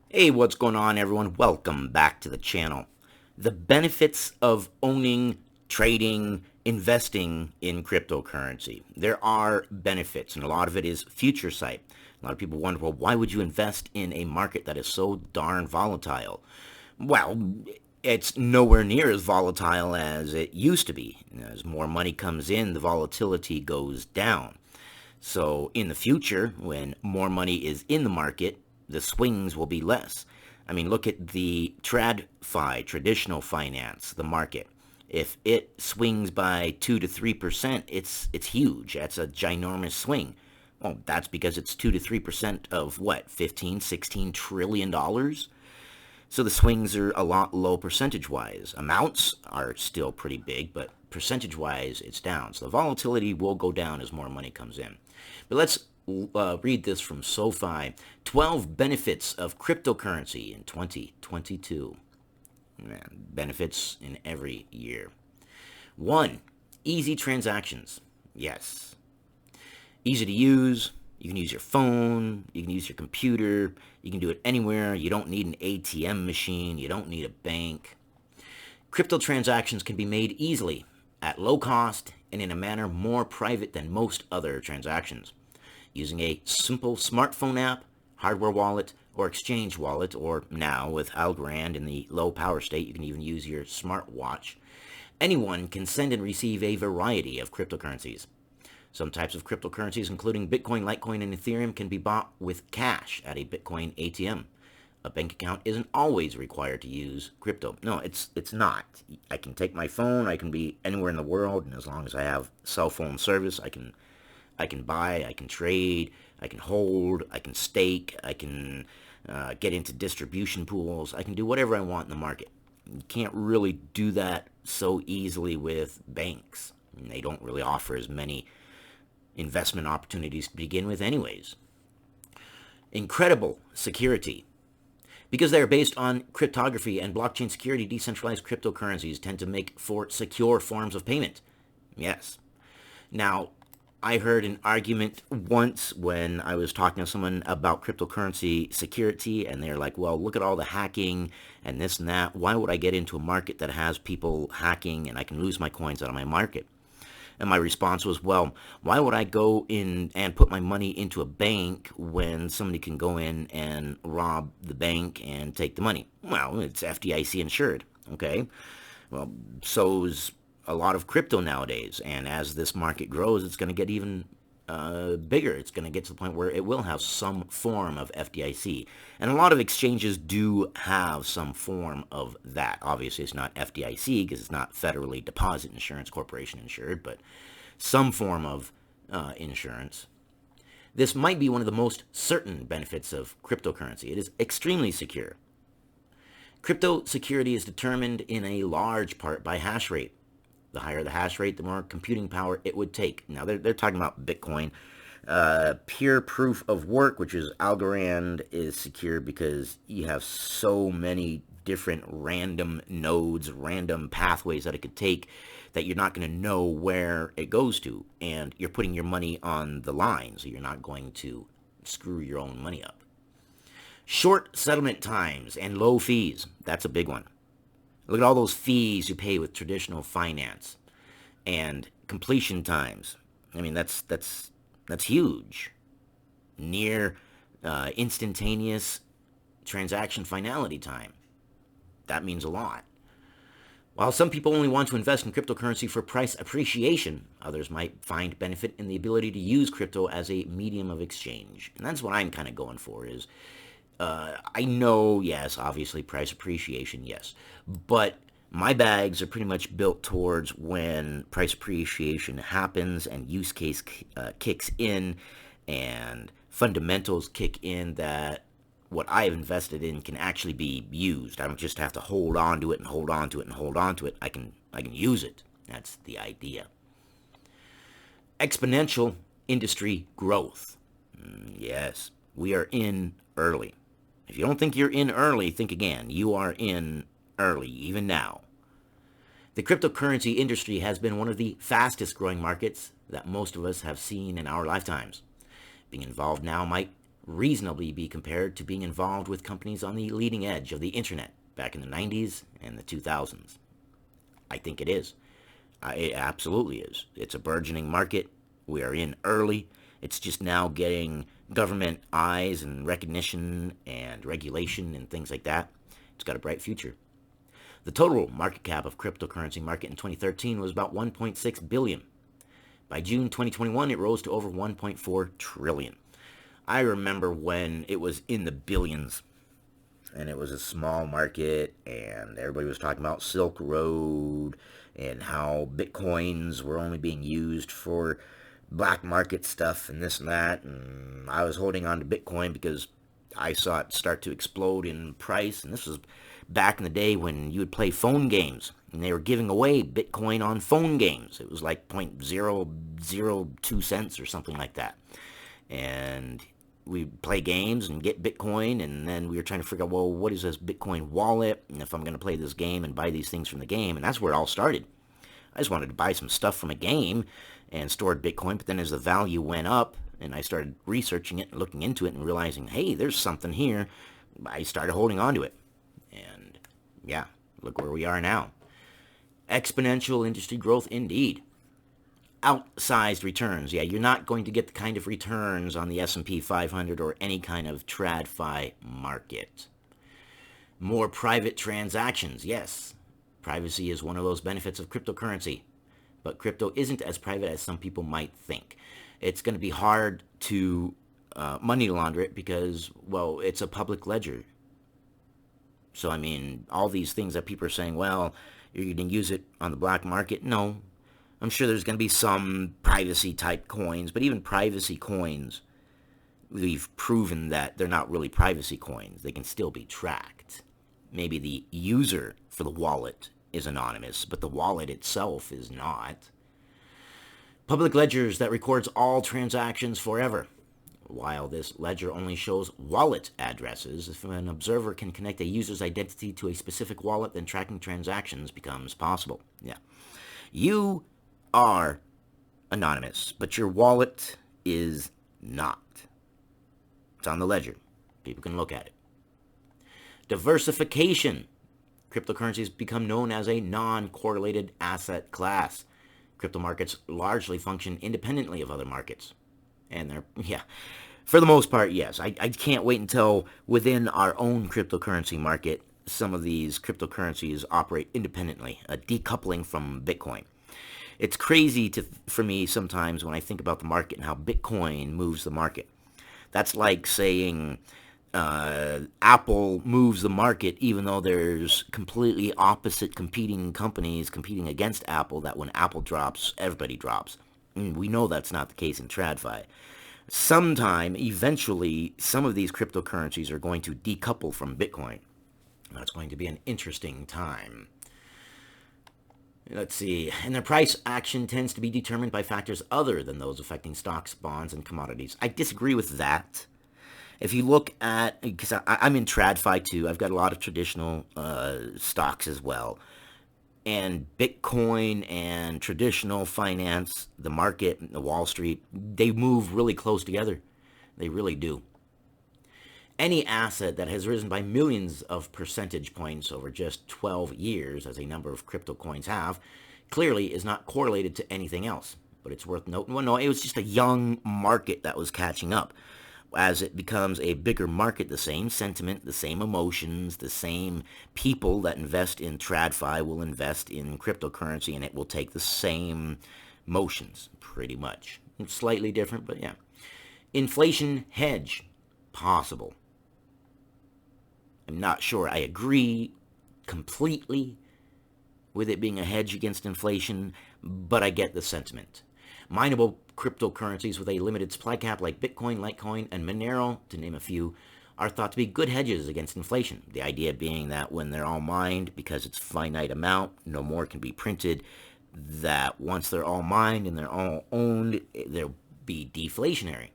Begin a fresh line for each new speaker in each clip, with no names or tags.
Hey, what's going on, everyone? Welcome back to the channel. The benefits of owning, trading, investing in cryptocurrency. There are benefits, and a lot of it is future sight. A lot of people wonder, well, why would you invest in a market that is so darn volatile? Well, it's nowhere near as volatile as it used to be. As more money comes in, the volatility goes down. So in the future, when more money is in the market, the swings will be less. I mean, look at the traditional finance, the market. If it swings by 2 to 3%, it's huge. That's a ginormous swing. Well, that's because it's 2 to 3% of what, 15, 16 trillion dollars? So the swings are a lot low percentage wise. Amounts are still pretty big, but percentage wise, it's down. So the volatility will go down as more money comes in. But let's read this from SoFi 12 benefits of cryptocurrency in 2022. Man, benefits in every year. 1. Easy transactions. Yes. Easy to use. You can use your phone. You can use your computer. You can do it anywhere. You don't need an ATM machine. You don't need a bank. Crypto transactions can be made easily, at low cost, and in a manner more private than most other transactions. Using a simple smartphone app, hardware wallet, or exchange wallet, or now with Algorand in the low power state, you can even use your smartwatch. Anyone can send and receive a variety of cryptocurrencies. Some types of cryptocurrencies, including Bitcoin, Litecoin, and Ethereum, can be bought with cash at a Bitcoin ATM. A bank account isn't always required to use crypto. No, it's not. I can take my phone. I can be anywhere in the world, and as long as I have cell phone service, I can buy, I can trade, I can hold, I can stake, I can get into distribution pools. I can do whatever I want in the market. You can't really do that so easily with banks. They don't really offer as many investment opportunities to begin with anyways. Incredible security. Because they are based on cryptography and blockchain security, decentralized cryptocurrencies tend to make for secure forms of payment. Yes. Now, I heard an argument once when I was talking to someone about cryptocurrency security, and they're like, well, look at all the hacking and this and that. Why would I get into a market that has people hacking and I can lose my coins out of my market? And my response was, well, why would I go in and put my money into a bank when somebody can go in and rob the bank and take the money? Well, it's FDIC insured, okay? Well, so's a lot of crypto nowadays. And as this market grows, it's going to get even bigger. It's going to get to the point where it will have some form of FDIC. And a lot of exchanges do have some form of that. Obviously, it's not FDIC because it's not Federally Deposit Insurance Corporation insured, but some form of insurance. This might be one of the most certain benefits of cryptocurrency. It is extremely secure. Crypto security is determined in a large part by hash rate. The higher the hash rate, the more computing power it would take. Now, they're talking about Bitcoin. Peer proof of work, which is Algorand, is secure because you have so many different random nodes, random pathways that it could take that you're not going to know where it goes to. And you're putting your money on the line, so you're not going to screw your own money up. Short settlement times and low fees. That's a big one. Look at all those fees you pay with traditional finance and completion times. I mean, that's huge. Near instantaneous transaction finality time. That means a lot. While some people only want to invest in cryptocurrency for price appreciation, others might find benefit in the ability to use crypto as a medium of exchange. And that's what I'm kind of going for is I know, yes, obviously price appreciation, yes. But my bags are pretty much built towards when price appreciation happens and use case kicks in and fundamentals kick in that what I have invested in can actually be used. I don't just have to hold on to it and hold on to it and hold on to it. I can use it. That's the idea. Exponential industry growth. Yes, we are in early. If you don't think you're in early, think again. You are in early, even now. The cryptocurrency industry has been one of the fastest growing markets that most of us have seen in our lifetimes. Being involved now might reasonably be compared to being involved with companies on the leading edge of the internet back in the 90s and the 2000s. I think it is. It absolutely is. It's a burgeoning market. We are in early. It's just now getting government eyes and recognition and regulation and things like that. It's got a bright future. The total market cap of cryptocurrency market in 2013 was about 1.6 billion. By June 2021, it rose to over 1.4 trillion. I remember when it was in the billions, and it was a small market, and everybody was talking about Silk Road and how Bitcoins were only being used for black market stuff and this and that. And I was holding on to Bitcoin because I saw it start to explode in price. And this was back in the day when you would play phone games, and they were giving away Bitcoin on phone games. It was like 0.002 cents or something like that. And we'd play games and get Bitcoin, and then we were trying to figure out, well, what is this Bitcoin wallet, and if I'm going to play this game and buy these things from the game. And that's where it all started. I just wanted to buy some stuff from a game and stored Bitcoin, but then as the value went up and I started researching it and looking into it and realizing, hey, there's something here, I started holding on to it. And yeah, look where we are now. Exponential industry growth indeed. Outsized returns. Yeah, you're not going to get the kind of returns on the S&P 500 or any kind of TradFi market. More private transactions. Yes, privacy is one of those benefits of cryptocurrency. But crypto isn't as private as some people might think. It's going to be hard to money launder it because, well, it's a public ledger. So, I mean, all these things that people are saying, well, you're going to use it on the black market. No, I'm sure there's going to be some privacy type coins, but even privacy coins, we've proven that they're not really privacy coins. They can still be tracked. Maybe the user for the wallet is anonymous, but the wallet itself is not. Public ledgers that records all transactions forever. While this ledger only shows wallet addresses, if an observer can connect a user's identity to a specific wallet, then tracking transactions becomes possible. Yeah. You are anonymous, but your wallet is not. It's on the ledger. People can look at it. Diversification. Cryptocurrencies become known as a non-correlated asset class. Crypto markets largely function independently of other markets. And they're, yeah, for the most part, yes. I can't wait until within our own cryptocurrency market, some of these cryptocurrencies operate independently, decoupling from Bitcoin. It's crazy for me sometimes when I think about the market and how Bitcoin moves the market. That's like saying Apple moves the market, even though there's completely opposite competing companies competing against Apple, that when Apple drops, everybody drops. And we know that's not the case in TradFi. Sometime, eventually, some of these cryptocurrencies are going to decouple from Bitcoin. That's going to be an interesting time. Let's see. And their price action tends to be determined by factors other than those affecting stocks, bonds, and commodities. I disagree with that. If you look at, because I'm in TradFi too, I've got a lot of traditional stocks as well. And Bitcoin and traditional finance, the market, the Wall Street, they move really close together. They really do. Any asset that has risen by millions of percentage points over just 12 years, as a number of crypto coins have, clearly is not correlated to anything else. But it's worth noting, well, no, it was just a young market that was catching up. As it becomes a bigger market, the same sentiment, the same emotions, the same people that invest in TradFi will invest in cryptocurrency, and it will take the same motions, pretty much. It's slightly different, but yeah. Inflation hedge, possible. I'm not sure I agree completely with it being a hedge against inflation, but I get the sentiment. Mineable cryptocurrencies with a limited supply cap like Bitcoin, Litecoin, and Monero, to name a few, are thought to be good hedges against inflation. The idea being that when they're all mined, because it's a finite amount, no more can be printed, that once they're all mined and they're all owned, they'll be deflationary.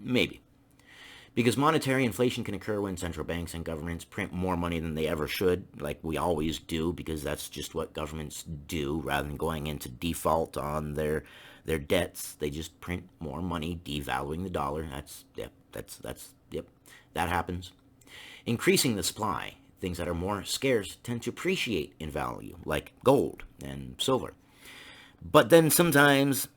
Maybe. Because monetary inflation can occur when central banks and governments print more money than they ever should, like we always do, because that's just what governments do. Rather than going into default on their debts, they just print more money, devaluing the dollar. That's Yep, that happens. Increasing the supply. Things that are more scarce tend to appreciate in value, like gold and silver. But then sometimes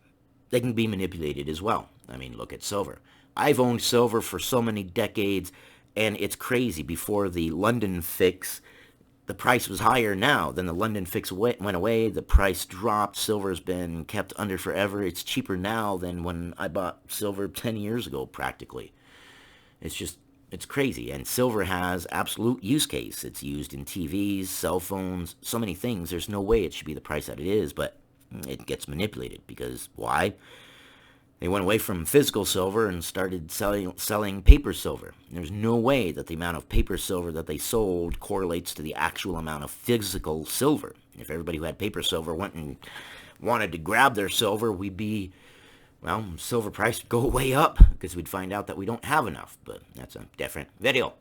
they can be manipulated as well. I mean, look at silver. I've owned silver for so many decades, and it's crazy. Before the London fix, the price was higher now. Then the London fix went away. The price dropped. Silver's been kept under forever. It's cheaper now than when I bought silver 10 years ago, practically. It's crazy. And silver has absolute use case. It's used in TVs, cell phones, so many things. There's no way it should be the price that it is, but it gets manipulated. Because why? They went away from physical silver and started selling paper silver. There's no way that the amount of paper silver that they sold correlates to the actual amount of physical silver. If everybody who had paper silver went and wanted to grab their silver, silver price would go way up because we'd find out that we don't have enough. But that's a different video.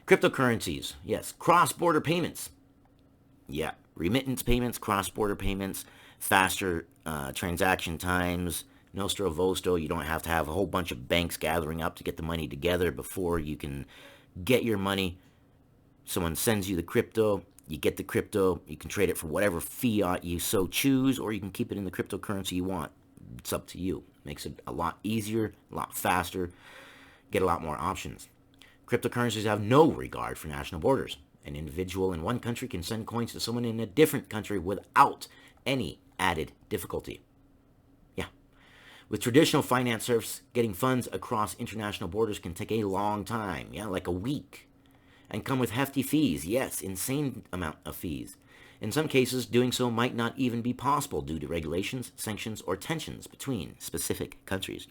Cryptocurrencies. Yes. Cross-border payments. Yeah. Remittance payments, cross-border payments, faster transaction times. Nostro Vosto, you don't have to have a whole bunch of banks gathering up to get the money together before you can get your money. Someone sends you the crypto, you get the crypto, you can trade it for whatever fiat you so choose, or you can keep it in the cryptocurrency you want. It's up to you. Makes it a lot easier, a lot faster, get a lot more options. Cryptocurrencies have no regard for national borders. An individual in one country can send coins to someone in a different country without any added difficulty. With traditional finance services, getting funds across international borders can take a long time, like a week, and come with hefty fees. Yes, insane amount of fees. In some cases, doing so might not even be possible due to regulations, sanctions, or tensions between specific countries.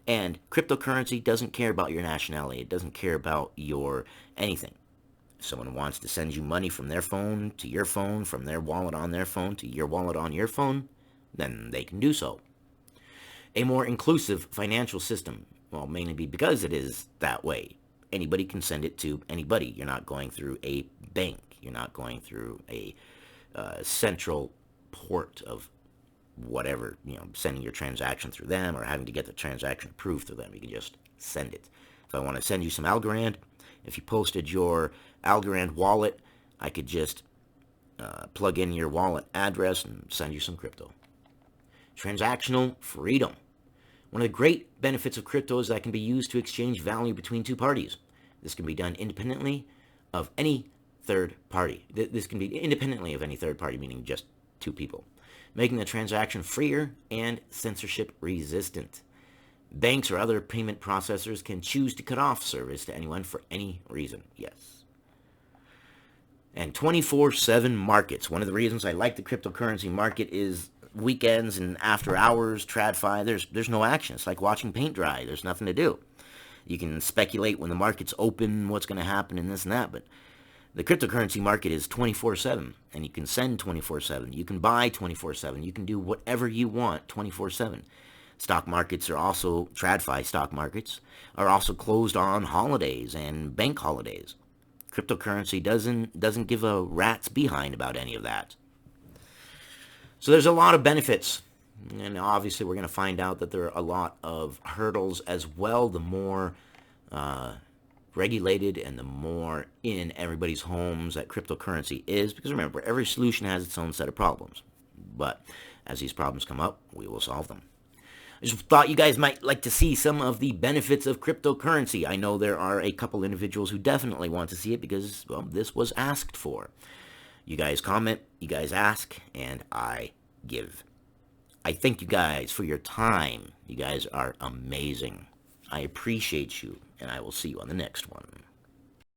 And cryptocurrency doesn't care about your nationality. It doesn't care about your anything. If someone wants to send you money from their phone to your phone, from their wallet on their phone to your wallet on your phone, then they can do so. A more inclusive financial system, mainly because it is that way. Anybody can send it to anybody. You're not going through a bank. You're not going through a central port of whatever, sending your transaction through them or having to get the transaction approved through them. You can just send it. If I want to send you some Algorand, if you posted your Algorand wallet, I could just plug in your wallet address and send you some crypto. Transactional freedom. One of the great benefits of crypto is that it can be used to exchange value between two parties. This can be done independently of any third party. This can be independently of any third party, meaning just two people, making the transaction freer and censorship resistant. Banks or other payment processors can choose to cut off service to anyone for any reason. Yes. And 24/7 markets. One of the reasons I like the cryptocurrency market is weekends and after hours, TradFi, there's no action. It's like watching paint dry. There's nothing to do. You can speculate when the market's open, what's going to happen and this and that, but the cryptocurrency market is 24/7, and you can send 24/7. You can buy 24/7. You can do whatever you want 24/7. Stock markets are also, TradFi stock markets, are also closed on holidays and bank holidays. Cryptocurrency doesn't give a rat's behind about any of that. So there's a lot of benefits, and obviously we're going to find out that there are a lot of hurdles as well. The more regulated and the more in everybody's homes that cryptocurrency is, because remember, every solution has its own set of problems. But as these problems come up, we will solve them. I just thought you guys might like to see some of the benefits of cryptocurrency. I know there are a couple individuals who definitely want to see it because, this was asked for. You guys comment, you guys ask, and I give. I thank you guys for your time. You guys are amazing. I appreciate you, and I will see you on the next one.